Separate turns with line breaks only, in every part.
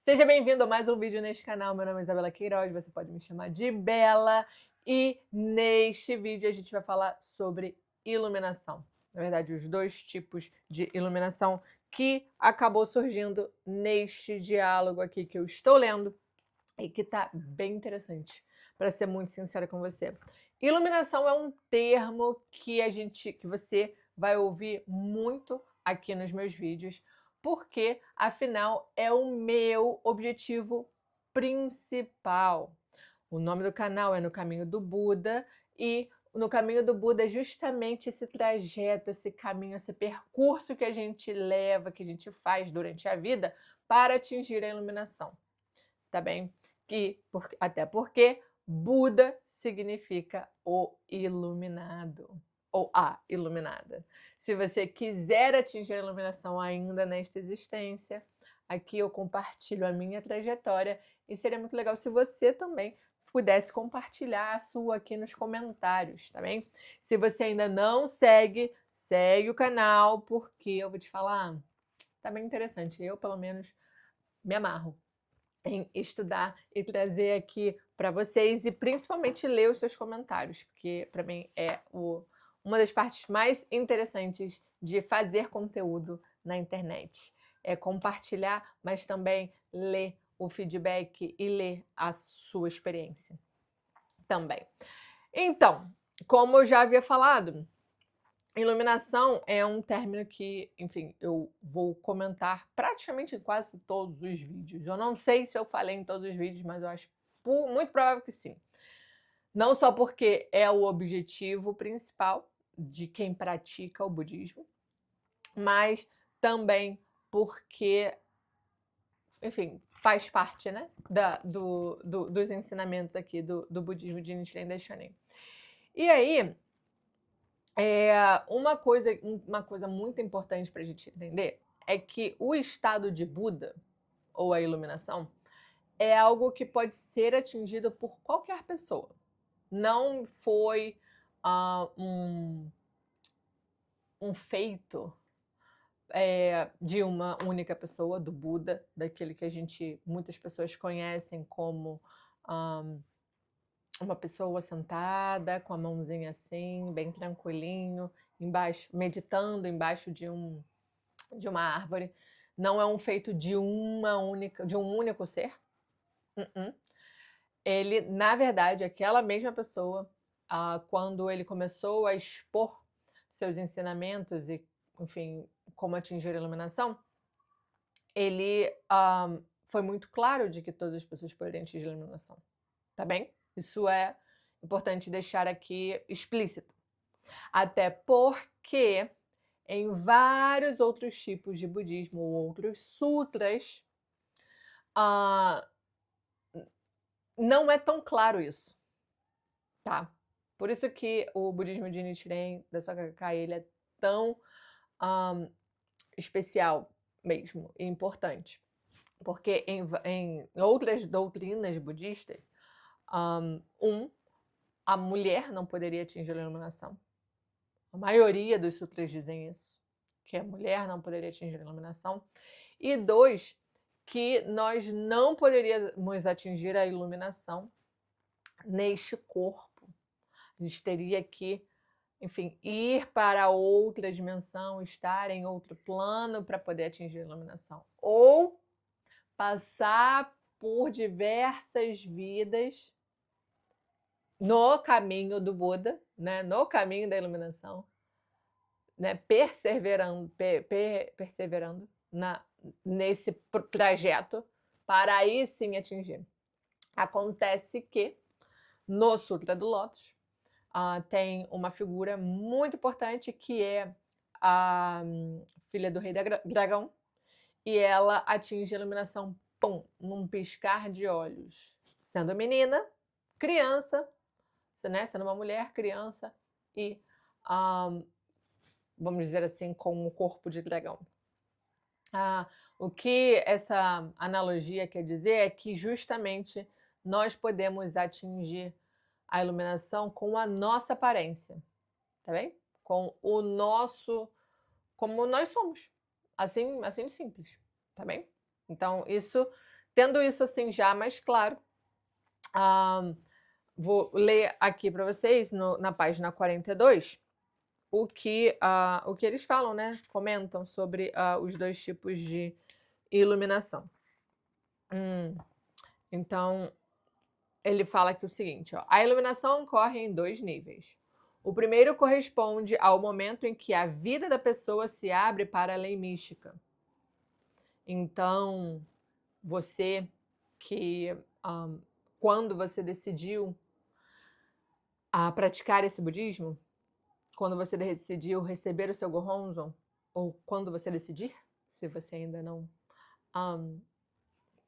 Seja bem-vindo a mais um vídeo neste canal. Meu nome é Isabela Queiroz, você pode me chamar de Bela. E neste vídeo a gente vai falar sobre iluminação. Na verdade, os dois tipos de iluminação que acabou surgindo neste diálogo aqui que eu estou lendo e que tá bem interessante, para ser muito sincera com você. Iluminação é um termo que você vai ouvir muito aqui nos meus vídeos, porque afinal é o meu objetivo principal. O nome do canal é No Caminho do Buda e no Caminho do Buda é justamente esse trajeto, esse caminho, esse percurso que a gente leva, que a gente faz durante a vida para atingir a iluminação, tá bem? Até porque Buda significa o iluminado ou a iluminada. Se você quiser atingir a iluminação ainda nesta existência, aqui eu compartilho a minha trajetória e seria muito legal se você também pudesse compartilhar a sua aqui nos comentários, tá bem? Se você ainda não segue, segue o canal, porque eu vou te falar, tá bem interessante. Eu, pelo menos, me amarro em estudar e trazer aqui para vocês e principalmente ler os seus comentários, porque para mim é uma das partes mais interessantes de fazer conteúdo na internet. É compartilhar, mas também ler o feedback e ler a sua experiência também. Então, como eu já havia falado, iluminação é um término que, enfim, eu vou comentar praticamente em quase todos os vídeos. Eu não sei se eu falei em todos os vídeos, mas eu acho muito provável que sim. Não só porque é o objetivo principal de quem pratica o budismo, mas também porque, enfim, faz parte, né, dos ensinamentos aqui do budismo de Nichiren Daishonin. E aí, uma coisa muito importante para a gente entender é que o estado de Buda, ou a iluminação, é algo que pode ser atingido por qualquer pessoa. Não foi um feito de uma única pessoa, do Buda, daquele que muitas pessoas conhecem como uma pessoa sentada, com a mãozinha assim, bem tranquilinho, meditando embaixo de uma árvore. Não é um feito de um único ser. Ele, na verdade, aquela mesma pessoa, quando ele começou a expor seus ensinamentos e, enfim, como atingir a iluminação, ele foi muito claro de que todas as pessoas poderiam atingir a iluminação. Tá bem? Isso é importante deixar aqui explícito. Até porque em vários outros tipos de budismo ou outros sutras, não é tão claro isso, tá? Por isso que o budismo de Nichiren, da Soka Gakkai, ele é tão especial mesmo e importante. Porque em outras doutrinas budistas, a mulher não poderia atingir a iluminação. A maioria dos sutras dizem isso, que a mulher não poderia atingir a iluminação. E 2, que nós não poderíamos atingir a iluminação neste corpo. A gente teria que, enfim, ir para outra dimensão, estar em outro plano para poder atingir a iluminação. Ou passar por diversas vidas no caminho do Buda, né? No caminho da iluminação, né? Perseverando nesse trajeto para aí sim atingir. Acontece que no Sutra do Lótus tem uma figura muito importante que é a filha do rei dragão, e ela atinge a iluminação, pum, num piscar de olhos, sendo menina, criança, né, sendo uma mulher, criança e, vamos dizer assim, com o corpo de dragão. O que essa analogia quer dizer é que justamente nós podemos atingir a iluminação com a nossa aparência, tá bem? Com o nosso, como nós somos, assim de simples, tá bem? Então isso Tendo isso assim já mais claro, vou ler aqui para vocês na página 42 o que eles falam, né? Comentam sobre os dois tipos de iluminação. Então, ele fala aqui o seguinte, ó, a iluminação ocorre em 2 níveis. O primeiro corresponde ao momento em que a vida da pessoa se abre para a lei mística. Então, você que, quando você decidiu praticar esse budismo, quando você decidiu receber o seu Gohonzon, ou quando você decidir, se você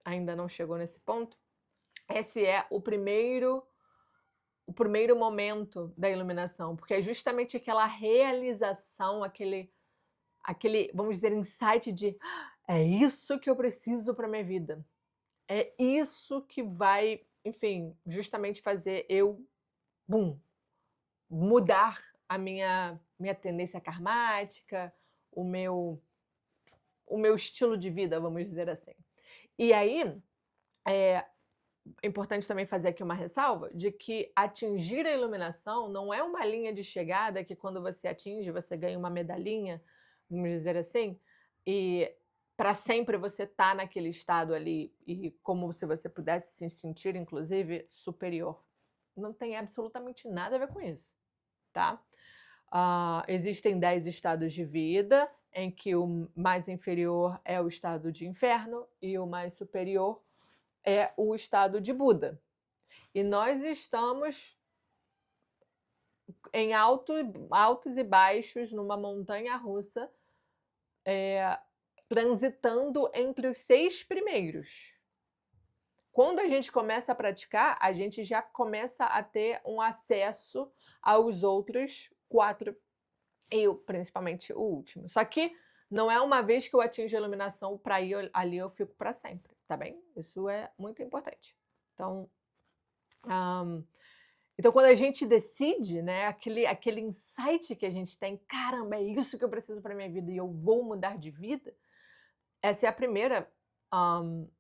ainda não chegou nesse ponto, esse é o primeiro momento da iluminação, porque é justamente aquela realização, aquele, vamos dizer, insight de é isso que eu preciso para minha vida. É isso que vai, enfim, justamente fazer eu, mudar a minha tendência karmática, o meu estilo de vida, vamos dizer assim. E aí, é importante também fazer aqui uma ressalva de que atingir a iluminação não é uma linha de chegada que quando você atinge, você ganha uma medalhinha, vamos dizer assim, e para sempre você está naquele estado ali e como se você pudesse se sentir, inclusive, superior. Não tem absolutamente nada a ver com isso, tá? Existem 10 estados de vida, em que o mais inferior é o estado de inferno e o mais superior é o estado de Buda. E nós estamos em altos e baixos, numa montanha russa, transitando entre os 6 primeiros. Quando a gente começa a praticar, a gente já começa a ter um acesso aos outros 4 e principalmente o último. Só que não é uma vez que eu atinjo a iluminação, para ir ali eu fico para sempre, tá bem? Isso é muito importante. Então, quando a gente decide, né, aquele insight que a gente tem, caramba, é isso que eu preciso para minha vida e eu vou mudar de vida, essa é a primeira,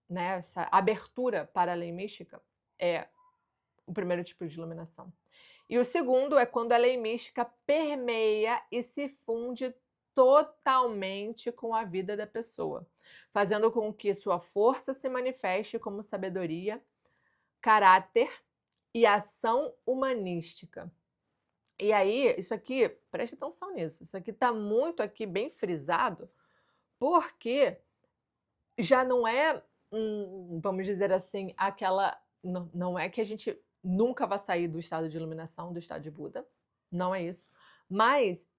né, essa abertura para a lei mística, é o primeiro tipo de iluminação. E o segundo é quando a lei mística permeia e se funde totalmente com a vida da pessoa, fazendo com que sua força se manifeste como sabedoria, caráter e ação humanística. E aí, isso aqui, preste atenção nisso, isso aqui está muito aqui bem frisado, porque já não é, vamos dizer assim, aquela... Não é que a gente nunca vai sair do estado de iluminação, do estado de Buda, não é isso, mas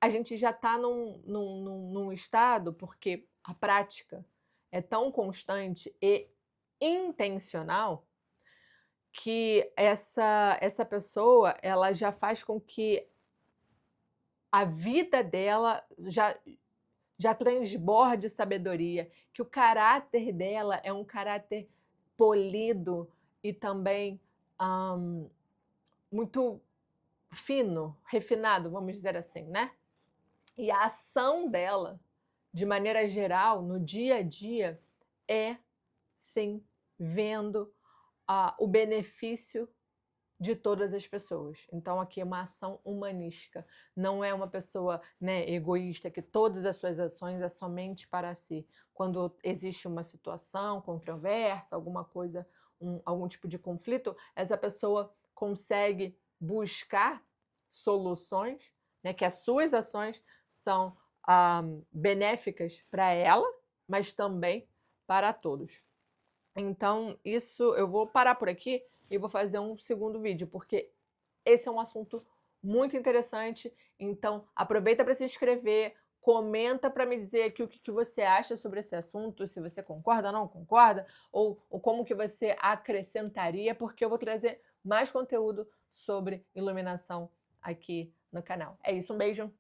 a gente já está num estado, porque a prática é tão constante e intencional, que essa pessoa, ela já faz com que a vida dela já transborde sabedoria, que o caráter dela é um caráter polido e também muito fino, refinado, vamos dizer assim, né? E a ação dela, de maneira geral, no dia a dia, é, sim, vendo o benefício de todas as pessoas. Então, aqui é uma ação humanística. Não é uma pessoa, né, egoísta, que todas as suas ações é somente para si. Quando existe uma situação controversa, alguma coisa, algum tipo de conflito, essa pessoa consegue buscar soluções, né, que as suas ações são benéficas para ela, mas também para todos. Então, isso eu vou parar por aqui e vou fazer um segundo vídeo, porque esse é um assunto muito interessante. Então, aproveita para se inscrever, comenta para me dizer aqui o que você acha sobre esse assunto, se você concorda ou não concorda, ou como que você acrescentaria, porque eu vou trazer mais conteúdo sobre iluminação aqui no canal. É isso, um beijo,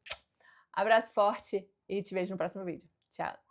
abraço forte e te vejo no próximo vídeo. Tchau!